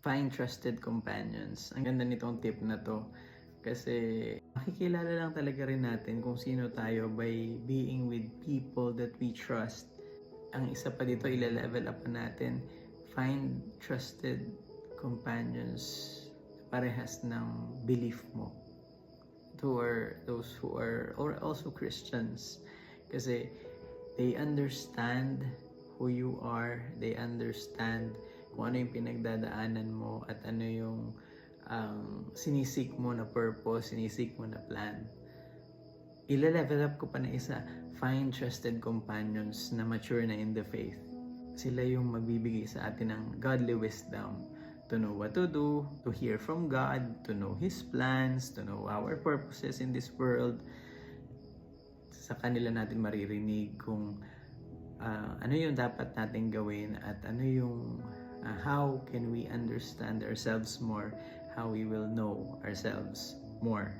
Find trusted companions. Ang ganda nitong tip na to kasi makikilala lang talaga rin natin kung sino tayo by being with people that we trust. Ang isa pa dito, ila-level up natin. Find trusted companions parehas ng belief mo. Those who are or also Christians. Kasi they understand who you are, they understand kung ano yung pinagdadaanan mo at ano yung sinisik mo na purpose, sinisik mo na plan. Ila-level up ko pa na isa, find trusted companions na mature na in the faith. Sila yung magbibigay sa atin ng godly wisdom to know what to do, to hear from God, to know His plans, to know our purposes in this world. Sa kanila natin maririnig kung ano yung dapat natin gawin at ano yung how can we understand ourselves more, how we will know ourselves more.